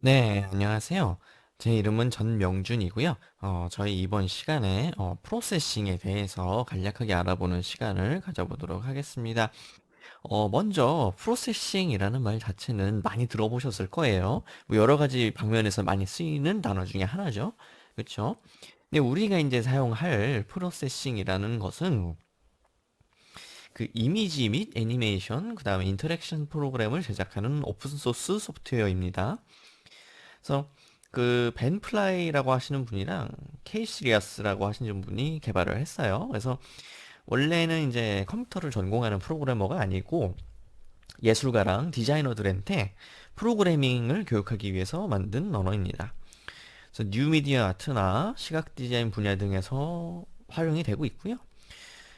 네, 안녕하세요. 제 이름은 전명준이고요. 저희 이번 시간에 프로세싱에 대해서 간략하게 알아보는 시간을 가져보도록 하겠습니다. 먼저 프로세싱이라는 말 자체는 많이 들어보셨을 거예요. 뭐 여러 가지 방면에서 많이 쓰이는 단어 중에 하나죠. 그렇죠? 근데 우리가 이제 사용할 프로세싱이라는 것은 그 이미지 및 애니메이션, 그다음에 인터랙션 프로그램을 제작하는 오픈소스 소프트웨어입니다. 그래서 그 벤 플라이라고 하시는 분이랑 케이시 리아스라고 하시는 분이 개발을 했어요. 그래서 원래는 이제 컴퓨터를 전공하는 프로그래머가 아니고 예술가랑 디자이너들한테 프로그래밍을 교육하기 위해서 만든 언어입니다. 그래서 뉴미디어 아트나 시각 디자인 분야 등에서 활용이 되고 있고요.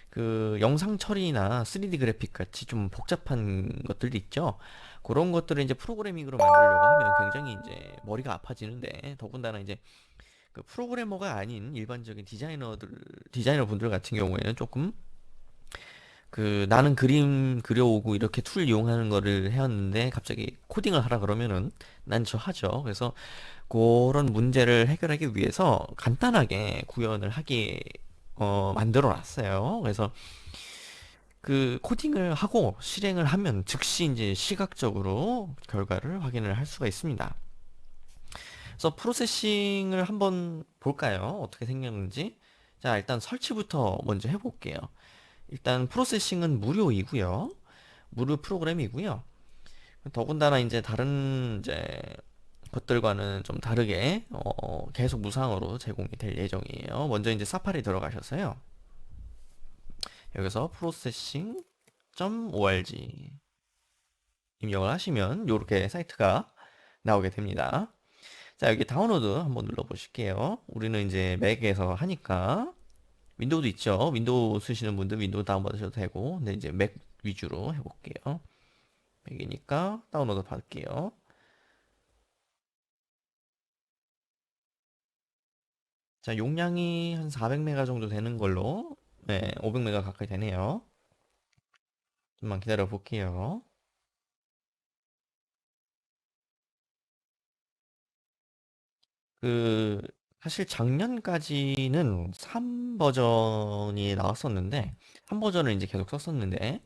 그 영상 처리나 3D 그래픽 같이 좀 복잡한 것들 있죠. 그런 것들을 이제 프로그래밍으로 만들려고 하면 굉장히 이제 머리가 아파지는데, 더군다나 이제 그 프로그래머가 아닌 일반적인 디자이너 분들 같은 경우에는 조금 그 나는 그림 그려오고 이렇게 툴 이용하는 거를 해왔는데 갑자기 코딩을 하라 그러면은 난 저 하죠. 그래서 그런 문제를 해결하기 위해서 간단하게 구현을 하게 만들어 놨어요. 그래서 그 코딩을 하고 실행을 하면 즉시 이제 시각적으로 결과를 확인을 할 수가 있습니다. 그래서 프로세싱을 한번 볼까요? 어떻게 생겼는지. 자, 일단 설치부터 먼저 해볼게요. 일단 프로세싱은 무료이고요. 무료 프로그램이고요. 더군다나 이제 다른 이제 것들과는 좀 다르게 계속 무상으로 제공이 될 예정이에요. 먼저 이제 사파리 들어가셔서요. 여기서 processing.org 입력을 하시면 이렇게 사이트가 나오게 됩니다. 자, 여기 다운로드 한번 눌러보실게요. 우리는 이제 맥에서 하니까 윈도우도 있죠. 윈도우 쓰시는 분들 윈도우 다운받으셔도 되고, 근데 이제 맥 위주로 해볼게요. 맥이니까 다운로드 받을게요. 자, 용량이 한 400메가 정도 되는 걸로, 네, 500메가 가까이 되네요. 좀만 기다려 볼게요. 그 사실 작년까지는 3 버전이 나왔었는데, 한 버전을 이제 계속 썼었는데,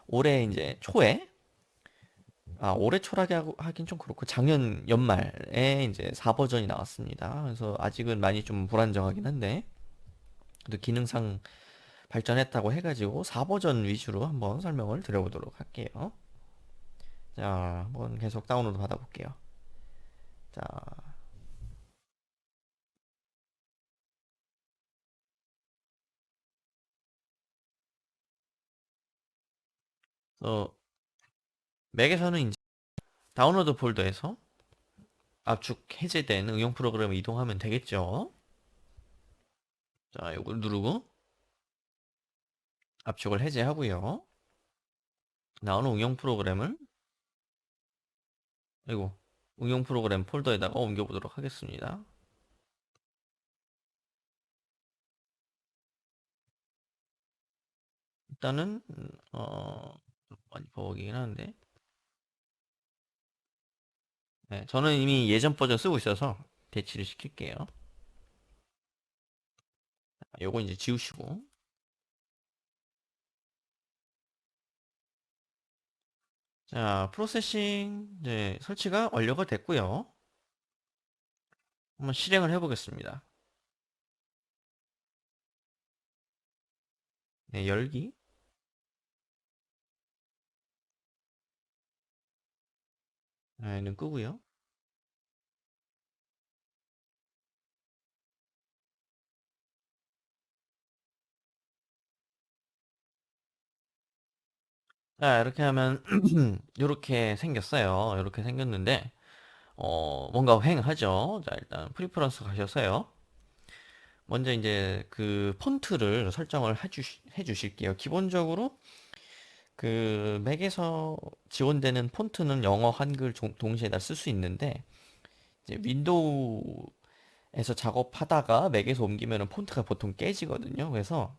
올해 이제 초에, 올해 초라게 하긴 좀 그렇고 작년 연말에 이제 4 버전이 나왔습니다. 그래서 아직은 많이 좀 불안정하긴 한데, 그래도 기능상 발전했다고 해가지고 4 버전 위주로 한번 설명을 드려보도록 할게요. 자, 한번 계속 다운로드 받아볼게요. 자, 어, 맥에서는 이제 다운로드 폴더에서 압축 해제된 응용 프로그램을 이동하면 되겠죠. 자, 이걸 누르고 압축을 해제하고요. 나오는 응용 프로그램을, 이거 응용 프로그램 폴더에다가 옮겨보도록 하겠습니다. 일단은 많이 버벅이긴 하는데, 네, 저는 이미 예전 버전 쓰고 있어서 대치를 시킬게요. 요거 이제 지우시고, 자, 프로세싱 이제 설치가 완료가 됐고요. 한번 실행을 해보겠습니다. 네, 열기. 는 끄고요. 자, 이렇게 하면 이렇게 생겼어요. 이렇게 생겼는데 뭔가 휑하죠. 자, 일단 프리퍼런스 가셔서요. 먼저 이제 그 폰트를 설정을 해주실게요. 기본적으로 그 맥에서 지원되는 폰트는 영어, 한글 동시에 다 쓸 수 있는데, 이제 윈도우에서 작업하다가 맥에서 옮기면 폰트가 보통 깨지거든요. 그래서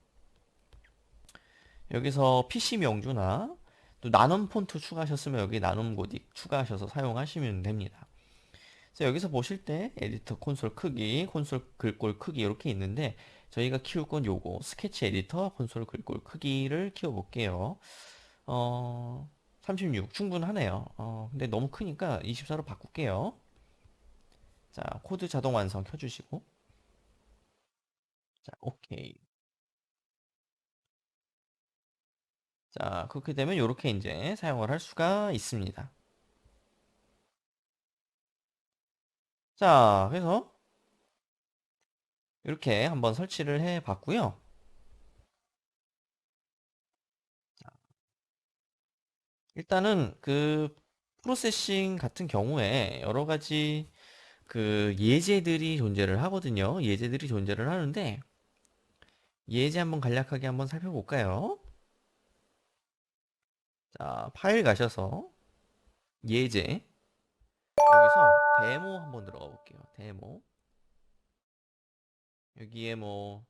여기서 PC 명주나 또 나눔 폰트 추가하셨으면 여기 나눔 고딕 추가하셔서 사용하시면 됩니다. 그래서 여기서 보실 때 에디터 콘솔 크기, 콘솔 글꼴 크기 이렇게 있는데 저희가 키울 건 요거 스케치 에디터 콘솔 글꼴 크기를 키워볼게요. 36 충분하네요. 근데 너무 크니까 24로 바꿀게요. 자, 코드 자동 완성 켜주시고 자, 오케이. 자, 그렇게 되면 이렇게 이제 사용을 할 수가 있습니다. 자, 그래서 이렇게 한번 설치를 해 봤고요. 일단은 그 프로세싱 같은 경우에 여러 가지 그 예제들이 존재를 하거든요. 예제들이 존재를 하는데 예제 한번 간략하게 한번 살펴볼까요? 자, 파일 가셔서 예제 여기서 데모 한번 들어가 볼게요. 데모 여기에 뭐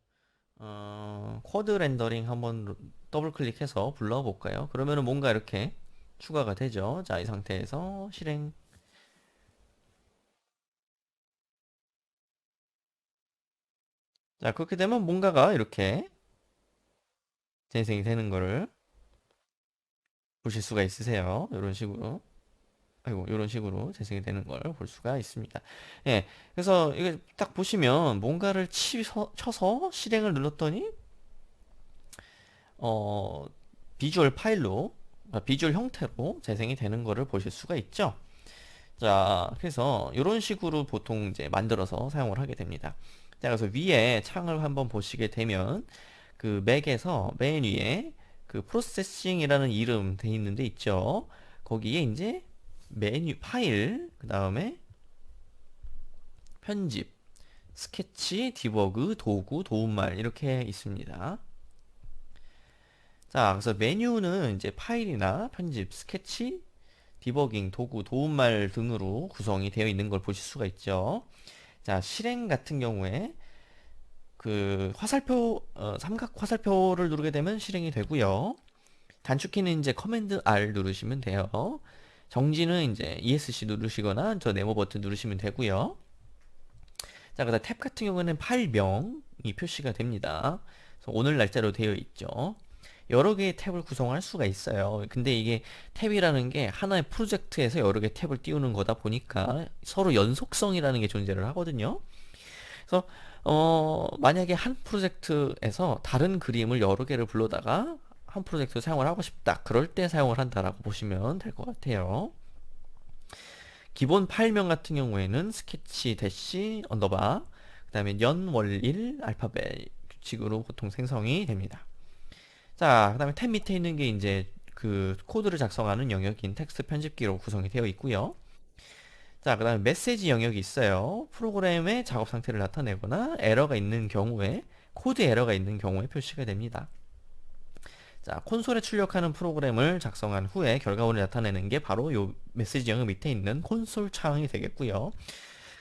코드 렌더링 한번 더블 클릭해서 불러볼까요? 그러면은 뭔가 이렇게 추가가 되죠. 자, 이 상태에서 실행. 자, 그렇게 되면 뭔가가 이렇게 재생이 되는 거를 보실 수가 있으세요. 이런 식으로. 아이고, 이런 식으로 재생이 되는 걸 볼 수가 있습니다. 예. 그래서 이게 딱 보시면 뭔가를 쳐서 실행을 눌렀더니, 어, 비주얼 파일로, 비주얼 형태로 재생이 되는 거를 보실 수가 있죠. 자, 그래서 이런 식으로 보통 이제 만들어서 사용을 하게 됩니다. 자, 그래서 위에 창을 한번 보시게 되면 그 맥에서 맨 위에 그 프로세싱이라는 이름 돼 있는 데 있죠. 거기에 이제 메뉴 파일, 그 다음에 편집, 스케치, 디버그, 도구, 도움말 이렇게 있습니다. 자, 그래서 메뉴는 이제 파일이나 편집, 스케치, 디버깅, 도구, 도움말 등으로 구성이 되어 있는 걸 보실 수가 있죠. 자, 실행 같은 경우에 그 화살표, 삼각 화살표를 누르게 되면 실행이 되고요. 단축키는 이제 커맨드 R 누르시면 돼요. 정지는 이제 ESC 누르시거나 저 네모 버튼 누르시면 되고요. 자, 그다음 탭 같은 경우는 파일명이 표시가 됩니다. 그래서 오늘 날짜로 되어 있죠. 여러 개의 탭을 구성할 수가 있어요. 근데 이게 탭이라는 게 하나의 프로젝트에서 여러 개 탭을 띄우는 거다 보니까 서로 연속성이라는 게 존재를 하거든요. 그래서 만약에 한 프로젝트에서 다른 그림을 여러 개를 불러다가 한 프로젝트 사용을 하고 싶다. 그럴 때 사용을 한다라고 보시면 될 것 같아요. 기본 파일명 같은 경우에는 스케치 대시 언더바 그 다음에 연, 월, 일 알파벳 규칙으로 보통 생성이 됩니다. 자, 그 다음에 탭 밑에 있는 게 이제 그 코드를 작성하는 영역인 텍스트 편집기로 구성이 되어 있고요. 자, 그 다음에 메시지 영역이 있어요. 프로그램의 작업 상태를 나타내거나 에러가 있는 경우에 코드 에러가 있는 경우에 표시가 됩니다. 자, 콘솔에 출력하는 프로그램을 작성한 후에 결과물을 나타내는 게 바로 요 메시지 영역 밑에 있는 콘솔 창이 되겠고요.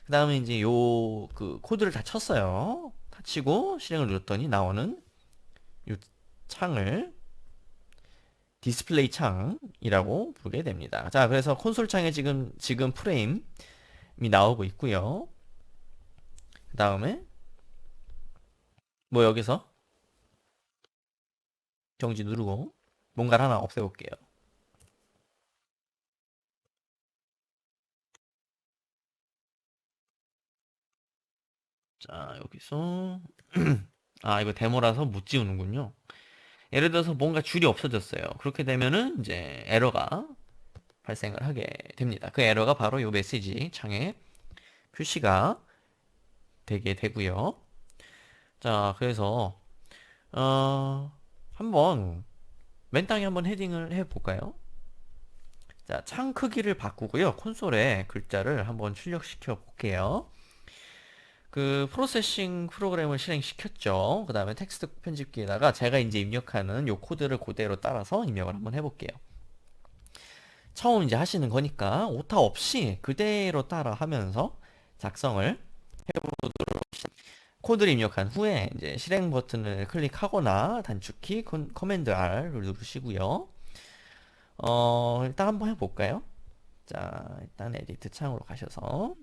그 다음에 이제 요 그 코드를 다 쳤어요. 다 치고 실행을 눌렀더니 나오는 요 창을 디스플레이 창이라고 부르게 됩니다. 자, 그래서 콘솔 창에 지금 프레임이 나오고 있고요. 그 다음에 뭐 여기서 정지 누르고 뭔가를 하나 없애볼게요. 자, 여기서 아, 이거 데모라서 못 지우는군요. 예를 들어서 뭔가 줄이 없어졌어요. 그렇게 되면은 이제 에러가 발생을 하게 됩니다. 그 에러가 바로 이 메시지 창에 표시가 되게 되고요. 자, 그래서 한번 맨 땅에 한번 헤딩을 해 볼까요? 자, 창 크기를 바꾸고요. 콘솔에 글자를 한번 출력시켜 볼게요. 그 프로세싱 프로그램을 실행시켰죠. 그 다음에 텍스트 편집기에다가 제가 이제 입력하는 요 코드를 그대로 따라서 입력을 한번 해볼게요. 처음 이제 하시는 거니까 오타 없이 그대로 따라 하면서 작성을 코드를 입력한 후에 이제 실행 버튼을 클릭하거나 단축키 커맨드 R을 누르시고요. 일단 한번 해볼까요? 자, 일단 에디트 창으로 가셔서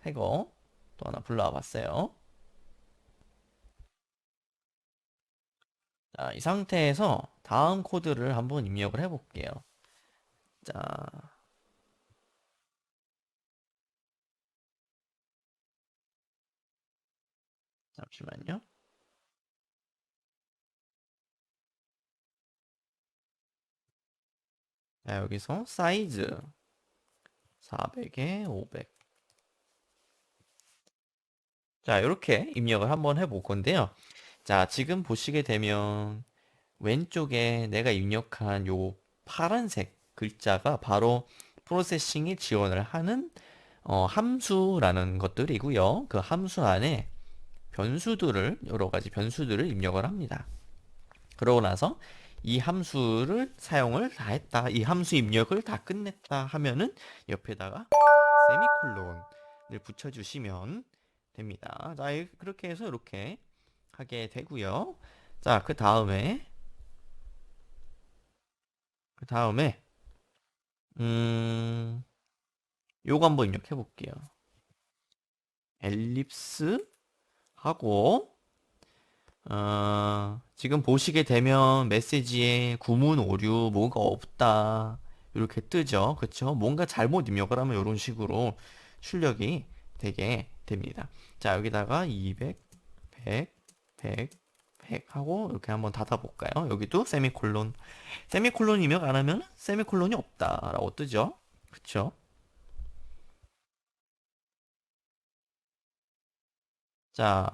해고 또 하나 불러와 봤어요. 자, 이 상태에서 다음 코드를 한번 입력을 해볼게요. 자, 잠시만요. 자, 여기서 사이즈 400에 500. 자, 이렇게 입력을 한번 해볼 건데요. 자, 지금 보시게 되면 왼쪽에 내가 입력한 요 파란색 글자가 바로 프로세싱이 지원을 하는 함수라는 것들이고요. 그 함수 안에 변수들을 여러 가지 변수들을 입력을 합니다. 그러고 나서 이 함수를 사용을 다 했다. 이 함수 입력을 다 끝냈다 하면은 옆에다가 세미콜론을 붙여주시면 됩니다. 자, 그렇게 해서 이렇게 하게 되고요. 자, 그 다음에 음, 요거 한번 입력해 볼게요. 엘립스 하고 지금 보시게 되면 메시지에 구문 오류 뭐가 없다 이렇게 뜨죠. 그쵸? 뭔가 잘못 입력을 하면 이런 식으로 출력이 되게 됩니다. 자, 여기다가 200, 100, 100, 100 하고 이렇게 한번 닫아볼까요? 여기도 세미콜론. 세미콜론 입력 안 하면 세미콜론이 없다라고 뜨죠. 그쵸? 자,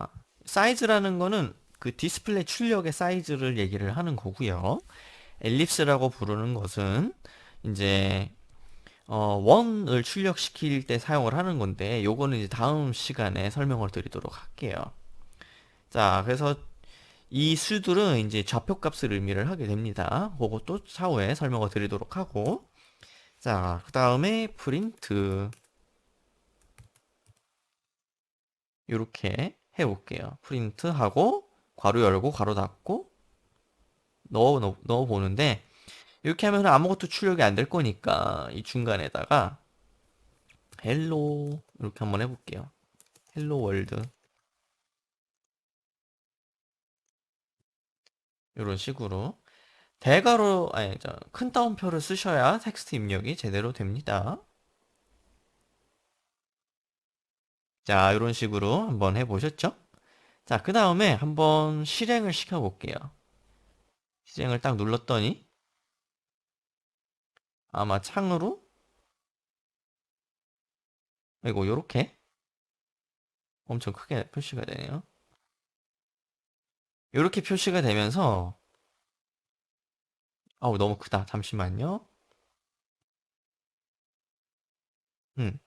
사이즈라는 거는 그 디스플레이 출력의 사이즈를 얘기를 하는 거고요. 엘립스라고 부르는 것은 이제 원을 출력시킬 때 사용을 하는 건데 요거는 이제 다음 시간에 설명을 드리도록 할게요. 자, 그래서 이 수들은 이제 좌표값을 의미를 하게 됩니다. 그것도 차후에 설명을 드리도록 하고 자, 그 다음에 프린트 이렇게 해볼게요. 프린트하고 괄호 열고 괄호 닫고 넣어 보는데 이렇게 하면 아무것도 출력이 안 될 거니까 이 중간에다가 헬로 이렇게 한번 해볼게요. 헬로 월드 이런 식으로 대괄호 아니 큰 따옴표를 쓰셔야 텍스트 입력이 제대로 됩니다. 자, 이런 식으로 한번 해보셨죠? 자, 그 다음에 한번 실행을 시켜볼게요. 실행을 딱 눌렀더니 아마 창으로 이거 요렇게 엄청 크게 표시가 되네요. 요렇게 표시가 되면서 아우 너무 크다. 잠시만요. 음,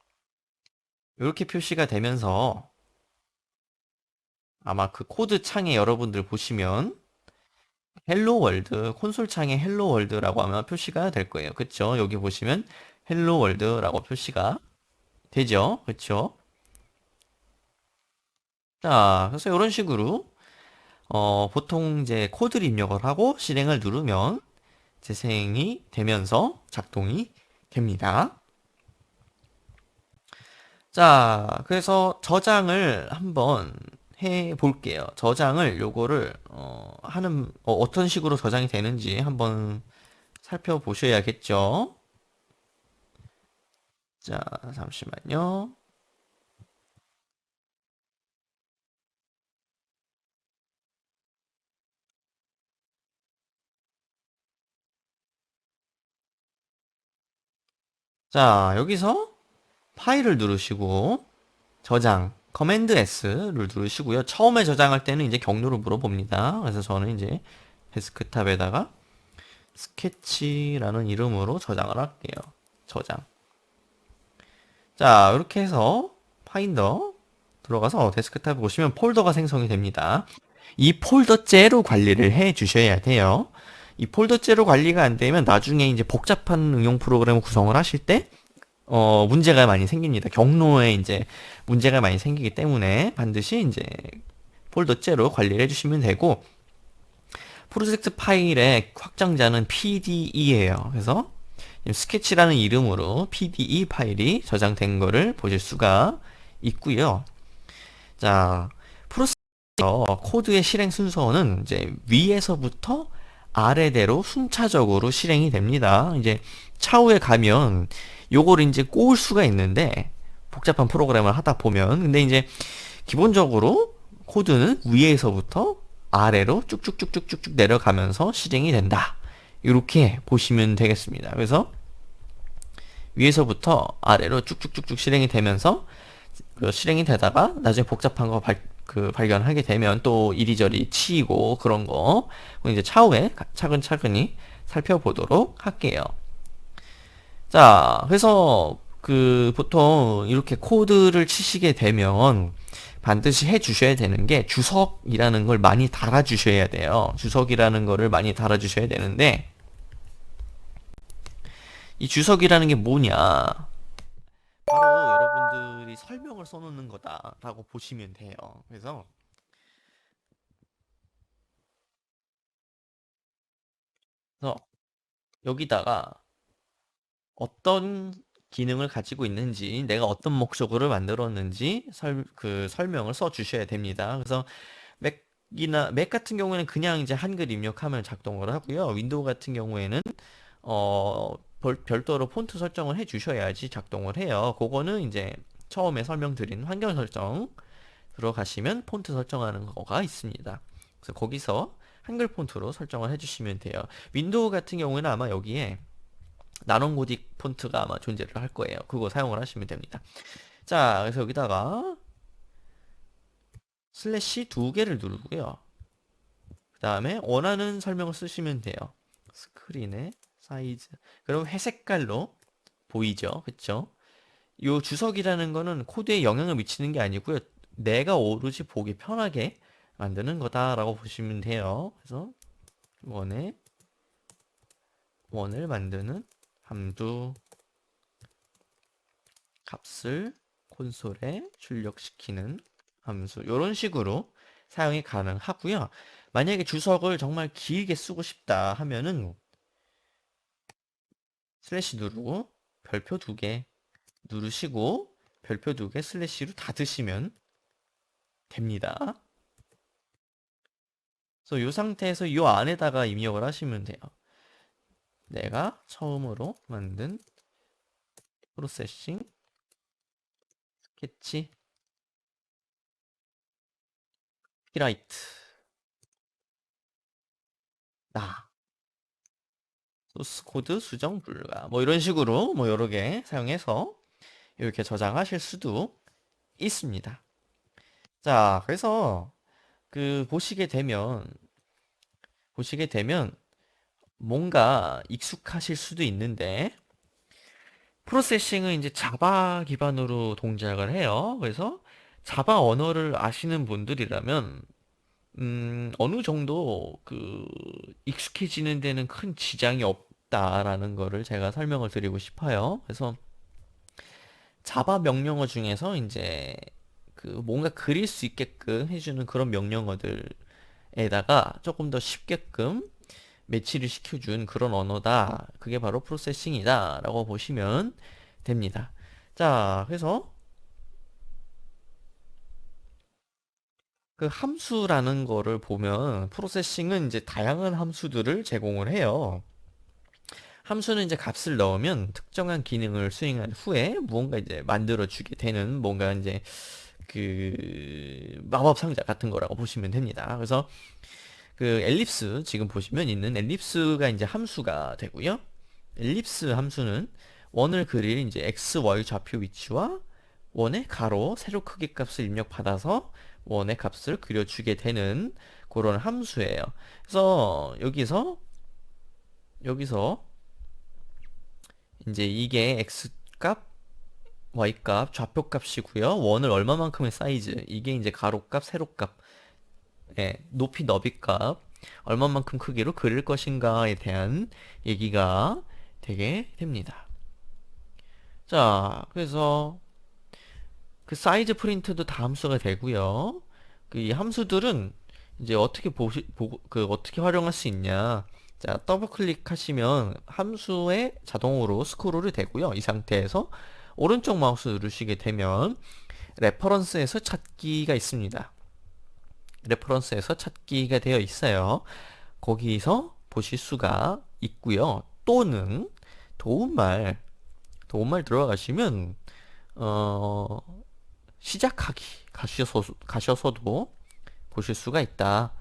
요렇게 표시가 되면서 아마 그 코드 창에 여러분들 보시면 헬로 월드 콘솔 창에 헬로 월드라고 하면 표시가 될 거예요. 그쵸? 여기 보시면 헬로 월드라고 표시가 되죠. 그쵸? 자, 그래서 이런 식으로 보통 이제 코드를 입력을 하고 실행을 누르면 재생이 되면서 작동이 됩니다. 자, 그래서 저장을 한번 해 볼게요. 저장을 요거를 어떤 식으로 저장이 되는지 한번 살펴보셔야겠죠. 자, 잠시만요. 자, 여기서 파일을 누르시고 저장, 커맨드 S를 누르시고요. 처음에 저장할 때는 이제 경로를 물어봅니다. 그래서 저는 이제 데스크탑에다가 스케치라는 이름으로 저장을 할게요. 저장. 자, 이렇게 해서 파인더 들어가서 데스크탑에 보시면 폴더가 생성이 됩니다. 이 폴더째로 관리를 해 주셔야 돼요. 이 폴더째로 관리가 안 되면 나중에 이제 복잡한 응용 프로그램 구성을 하실 때 문제가 많이 생깁니다. 경로에 이제 문제가 많이 생기기 때문에 반드시 이제 폴더째로 관리를 해주시면 되고, 프로젝트 파일의 확장자는 PDE예요. 그래서 스케치라는 이름으로 PDE 파일이 저장된 거를 보실 수가 있고요. 자, 프로세서 코드의 실행 순서는 이제 위에서부터 아래대로 순차적으로 실행이 됩니다. 이제 차후에 가면 요걸 이제 꼬을 수가 있는데 복잡한 프로그램을 하다 보면 근데 이제 기본적으로 코드는 위에서부터 아래로 쭉쭉쭉쭉쭉 내려가면서 실행이 된다. 이렇게 보시면 되겠습니다. 그래서 위에서부터 아래로 쭉쭉쭉쭉 실행이 되면서 그 실행이 되다가 나중에 복잡한 거 발견하게 되면 또 이리저리 치이고 그런 거 이제 차후에 차근차근히 살펴보도록 할게요. 자, 그래서 그 보통 이렇게 코드를 치시게 되면 반드시 해 주셔야 되는 게 주석이라는 걸 많이 달아 주셔야 돼요. 주석이라는 거를 많이 달아 주셔야 되는데 이 주석이라는 게 뭐냐? 바로 여러분들이 설명을 써놓는 거다라고 보시면 돼요. 그래서 여기다가 어떤 기능을 가지고 있는지, 내가 어떤 목적으로 만들었는지 설명을 써 주셔야 됩니다. 그래서 맥 같은 경우에는 그냥 이제 한글 입력하면 작동을 하고요. 윈도우 같은 경우에는 별도로 폰트 설정을 해 주셔야지 작동을 해요. 그거는 이제 처음에 설명드린 환경 설정 들어가시면 폰트 설정하는 거가 있습니다. 그래서 거기서 한글 폰트로 설정을 해주시면 돼요. 윈도우 같은 경우에는 아마 여기에 나눔고딕 폰트가 아마 존재를 할 거예요. 그거 사용을 하시면 됩니다. 자, 그래서 여기다가 슬래시 두 개를 누르고요. 그 다음에 원하는 설명을 쓰시면 돼요. 스크린의 사이즈. 그럼 회색깔로 보이죠? 그쵸? 요 주석이라는 거는 코드에 영향을 미치는 게 아니고요. 내가 오로지 보기 편하게 만드는 거다라고 보시면 돼요. 그래서 원을 만드는 함수 값을 콘솔에 출력시키는 함수 이런 식으로 사용이 가능하고요. 만약에 주석을 정말 길게 쓰고 싶다 하면은 슬래시 누르고 별표 두 개 누르시고 별표 두 개 슬래시로 닫으시면 됩니다. 그래서 이 상태에서 이 안에다가 입력을 하시면 돼요. 내가 처음으로 만든 프로세싱 스케치 히라이트 나 소스 코드 수정 불가 뭐 이런 식으로 뭐 여러 개 사용해서 이렇게 저장하실 수도 있습니다. 자, 그래서 그 보시게 되면 뭔가 익숙하실 수도 있는데 프로세싱은 이제 자바 기반으로 동작을 해요. 그래서 자바 언어를 아시는 분들이라면 어느 정도 익숙해지는 데는 큰 지장이 없다라는 거를 제가 설명을 드리고 싶어요. 그래서 자바 명령어 중에서 이제 뭔가 그릴 수 있게끔 해주는 그런 명령어들에다가 조금 더 쉽게끔 매치를 시켜준 그런 언어다. 그게 바로 프로세싱이다. 라고 보시면 됩니다. 자, 그래서 그 함수라는 거를 보면 프로세싱은 이제 다양한 함수들을 제공을 해요. 함수는 이제 값을 넣으면 특정한 기능을 수행한 후에 무언가 이제 만들어주게 되는 뭔가 이제 마법 상자 같은 거라고 보시면 됩니다. 그래서 엘립스 지금 보시면 있는 엘립스가 이제 함수가 되고요. 엘립스 함수는 원을 그릴 이제 x, y 좌표 위치와 원의 가로, 세로 크기 값을 입력받아서 원의 값을 그려주게 되는 그런 함수예요. 그래서 여기서 이제 이게 x 값, y 값, 좌표 값이고요. 원을 얼마만큼의 사이즈, 이게 이제 가로 값, 세로 값, 높이, 너비 값, 얼마만큼 크기로 그릴 것인가에 대한 얘기가 되게 됩니다. 자, 그래서 사이즈 프린트도 다 함수가 되고요. 이 함수들은 이제 어떻게 활용할 수 있냐. 자, 더블 클릭하시면 함수에 자동으로 스크롤이 되고요. 이 상태에서 오른쪽 마우스 누르시게 되면 레퍼런스에서 찾기가 있습니다. 레퍼런스에서 찾기가 되어 있어요. 거기서 보실 수가 있고요. 또는 도움말, 도움말 들어가시면 어, 시작하기 가셔서도 보실 수가 있다.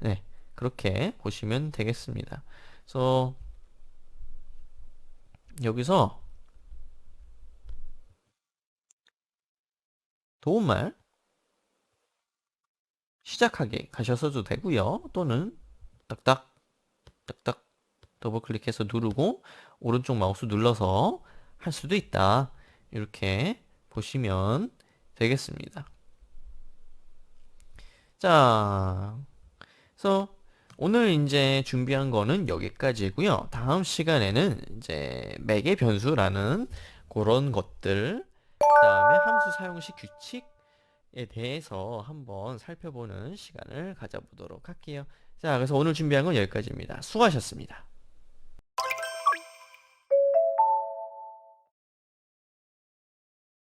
네, 그렇게 보시면 되겠습니다. 그래서 여기서 도움말 시작하기 가셔서도 되고요. 또는 딱딱 딱딱 더블 클릭해서 누르고 오른쪽 마우스 눌러서 할 수도 있다. 이렇게 보시면 되겠습니다. 자, 그래서 오늘 이제 준비한 거는 여기까지고요. 다음 시간에는 이제 매개 변수라는 그런 것들, 그다음에 함수 사용 시 규칙에 대해서 한번 살펴보는 시간을 가져보도록 할게요. 자, 그래서 오늘 준비한 건 여기까지입니다. 수고하셨습니다.